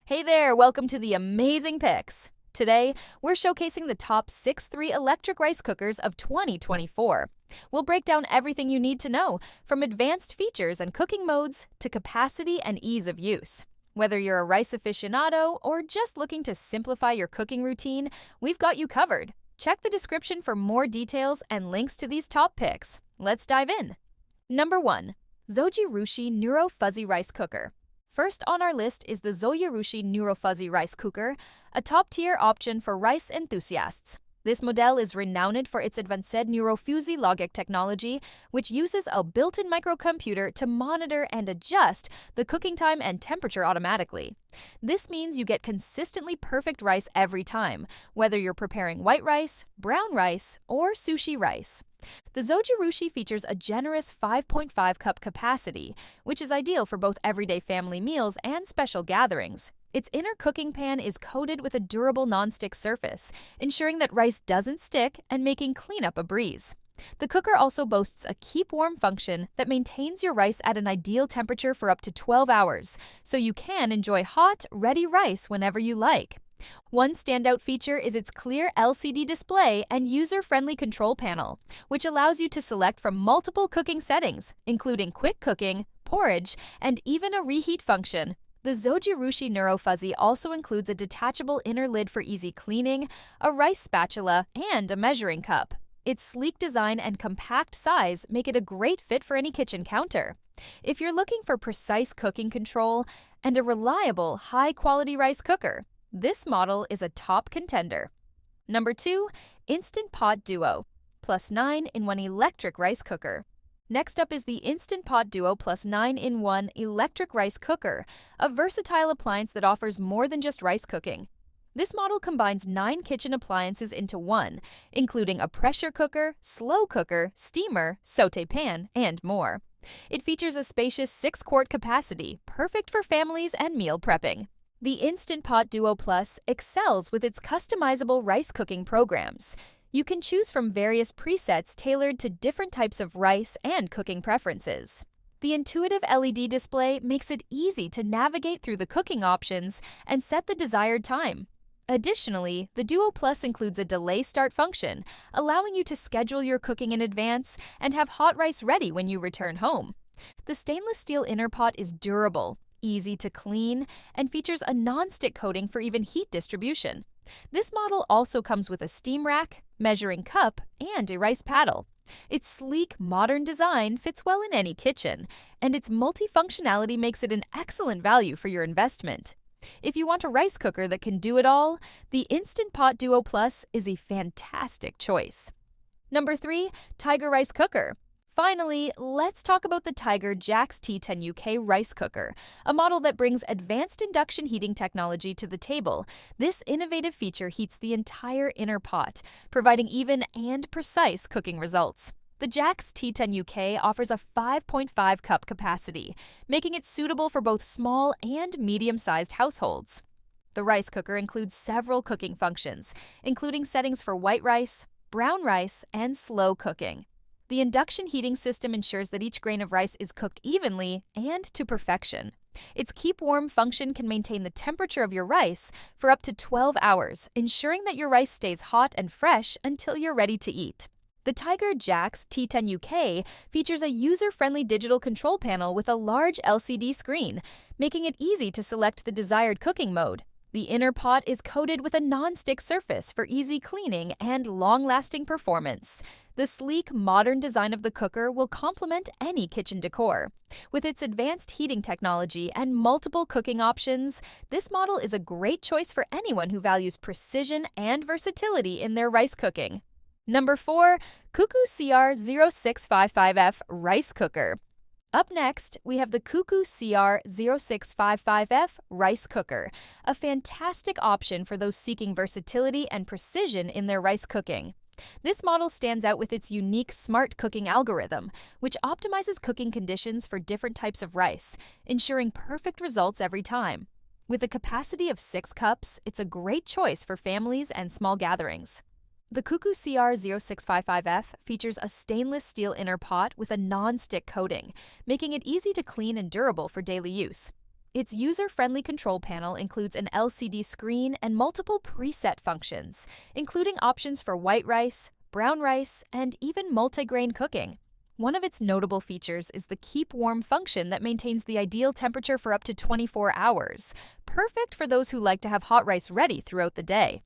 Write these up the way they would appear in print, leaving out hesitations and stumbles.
Hey there, welcome to the Amazing Picks. Today, we're showcasing the top 6 electric rice cookers of 2024. We'll break down everything you need to know, from advanced features and cooking modes to capacity and ease of use. Whether you're a rice aficionado or just looking to simplify your cooking routine, we've got you covered. Check the description for more details and links to these top picks. Let's dive in. Number 1. Zojirushi Neuro Fuzzy Rice Cooker. First on our list is the Zojirushi Neuro Fuzzy Rice Cooker, a top-tier option for rice enthusiasts. This model is renowned for its advanced neuro-fuzzy logic technology, which uses a built-in microcomputer to monitor and adjust the cooking time and temperature automatically. This means you get consistently perfect rice every time, whether you're preparing white rice, brown rice, or sushi rice. The Zojirushi features a generous 5.5 cup capacity, which is ideal for both everyday family meals and special gatherings. Its inner cooking pan is coated with a durable non-stick surface, ensuring that rice doesn't stick and making cleanup a breeze. The cooker also boasts a keep warm function that maintains your rice at an ideal temperature for up to 12 hours, so you can enjoy hot, ready rice whenever you like. One standout feature is its clear LCD display and user-friendly control panel, which allows you to select from multiple cooking settings, including quick cooking, porridge, and even a reheat function. The Zojirushi Neuro Fuzzy also includes a detachable inner lid for easy cleaning, a rice spatula, and a measuring cup. Its sleek design and compact size make it a great fit for any kitchen counter. If you're looking for precise cooking control and a reliable, high-quality rice cooker, this model is a top contender. Number 2. Instant Pot Duo Plus 9-in-1 Electric Rice Cooker. Next up is the Instant Pot Duo Plus 9-in-1 Electric Rice Cooker, a versatile appliance that offers more than just rice cooking. This model combines 9 kitchen appliances into one, including a pressure cooker, slow cooker, steamer, sauté pan, and more. It features a spacious 6-quart capacity, perfect for families and meal prepping. The Instant Pot Duo Plus excels with its customizable rice cooking programs. You can choose from various presets tailored to different types of rice and cooking preferences. The intuitive LED display makes it easy to navigate through the cooking options and set the desired time. Additionally, the Duo Plus includes a delay start function, allowing you to schedule your cooking in advance and have hot rice ready when you return home. The stainless steel inner pot is durable, easy to clean, and features a non-stick coating for even heat distribution. This model also comes with a steam rack, measuring cup, and a rice paddle. Its sleek, modern design fits well in any kitchen, and its multifunctionality makes it an excellent value for your investment. If you want a rice cooker that can do it all, the Instant Pot Duo Plus is a fantastic choice. Number 3. Tiger Rice Cooker. Finally, let's talk about the Tiger Jax T10 UK rice cooker, a model that brings advanced induction heating technology to the table. This innovative feature heats the entire inner pot, providing even and precise cooking results. The Jax T10 UK offers a 5.5 cup capacity, making it suitable for both small and medium-sized households. The rice cooker includes several cooking functions, including settings for white rice, brown rice, and slow cooking. The induction heating system ensures that each grain of rice is cooked evenly and to perfection. Its keep warm function can maintain the temperature of your rice for up to 12 hours, ensuring that your rice stays hot and fresh until you're ready to eat. The Tiger Jax T10 UK features a user-friendly digital control panel with a large LCD screen, making it easy to select the desired cooking mode. The inner pot is coated with a non-stick surface for easy cleaning and long-lasting performance. The sleek, modern design of the cooker will complement any kitchen decor. With its advanced heating technology and multiple cooking options, this model is a great choice for anyone who values precision and versatility in their rice cooking. Number 4. Cuckoo CR0655F Rice Cooker. Up next, we have the Cuckoo CR0655F Rice Cooker, a fantastic option for those seeking versatility and precision in their rice cooking. This model stands out with its unique smart cooking algorithm, which optimizes cooking conditions for different types of rice, ensuring perfect results every time. With a capacity of 6 cups, it's a great choice for families and small gatherings. The Cuckoo CR0655F features a stainless steel inner pot with a non-stick coating, making it easy to clean and durable for daily use. Its user-friendly control panel includes an LCD screen and multiple preset functions, including options for white rice, brown rice, and even multigrain cooking. One of its notable features is the Keep Warm function that maintains the ideal temperature for up to 24 hours, perfect for those who like to have hot rice ready throughout the day.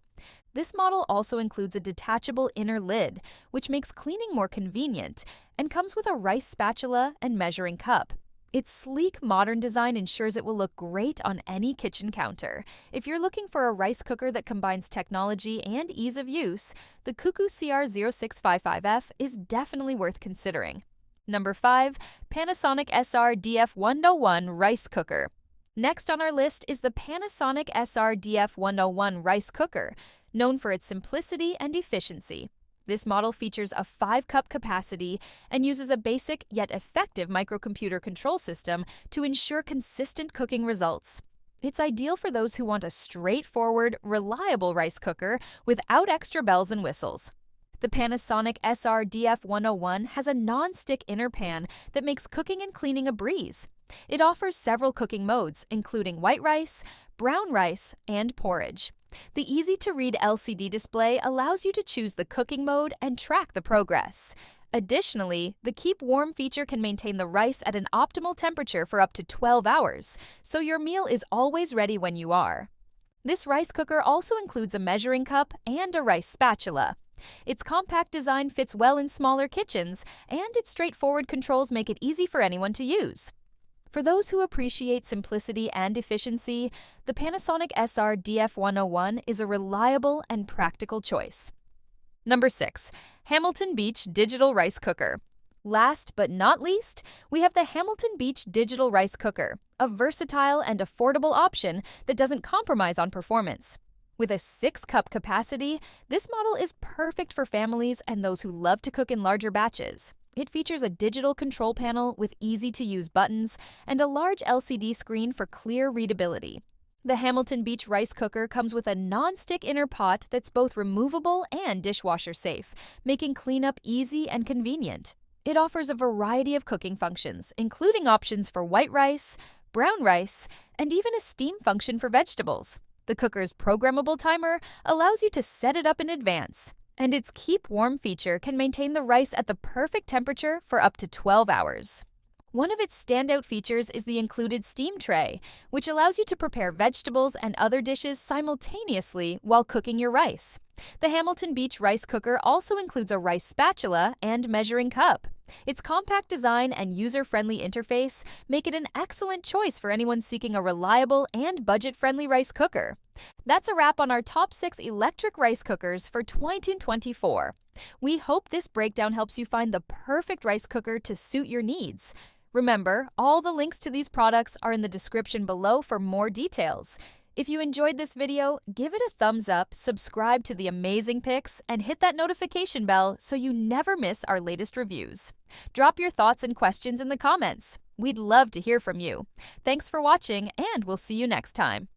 This model also includes a detachable inner lid, which makes cleaning more convenient, and comes with a rice spatula and measuring cup. Its sleek, modern design ensures it will look great on any kitchen counter. If you're looking for a rice cooker that combines technology and ease of use, the Cuckoo CR0655F is definitely worth considering. Number 5. Panasonic SR-DF101 Rice Cooker. Next on our list is the Panasonic SR-DF101 Rice Cooker, known for its simplicity and efficiency. This model features a 5-cup capacity and uses a basic yet effective microcomputer control system to ensure consistent cooking results. It's ideal for those who want a straightforward, reliable rice cooker without extra bells and whistles. The Panasonic SR-DF101 has a non-stick inner pan that makes cooking and cleaning a breeze. It offers several cooking modes, including white rice, brown rice, and porridge. The easy-to-read LCD display allows you to choose the cooking mode and track the progress. Additionally, the Keep Warm feature can maintain the rice at an optimal temperature for up to 12 hours, so your meal is always ready when you are. This rice cooker also includes a measuring cup and a rice spatula. Its compact design fits well in smaller kitchens, and its straightforward controls make it easy for anyone to use. For those who appreciate simplicity and efficiency, the Panasonic SR-DF101 is a reliable and practical choice. Number 6. Hamilton Beach Digital Rice Cooker. Last but not least, we have the Hamilton Beach Digital Rice Cooker, a versatile and affordable option that doesn't compromise on performance. With a 6-cup capacity, this model is perfect for families and those who love to cook in larger batches. It features a digital control panel with easy-to-use buttons and a large LCD screen for clear readability. The Hamilton Beach Rice Cooker comes with a non-stick inner pot that's both removable and dishwasher safe, making cleanup easy and convenient. It offers a variety of cooking functions, including options for white rice, brown rice, and even a steam function for vegetables. The cooker's programmable timer allows you to set it up in advance, and its Keep Warm feature can maintain the rice at the perfect temperature for up to 12 hours. One of its standout features is the included steam tray, which allows you to prepare vegetables and other dishes simultaneously while cooking your rice. The Hamilton Beach Rice Cooker also includes a rice spatula and measuring cup. Its compact design and user-friendly interface make it an excellent choice for anyone seeking a reliable and budget-friendly rice cooker. That's a wrap on our top 6 electric rice cookers for 2024. We hope this breakdown helps you find the perfect rice cooker to suit your needs. Remember, all the links to these products are in the description below for more details. If you enjoyed this video, give it a thumbs up, subscribe to the amazing picks, and hit that notification bell so you never miss our latest reviews. Drop your thoughts and questions in the comments. We'd love to hear from you. Thanks for watching, and we'll see you next time.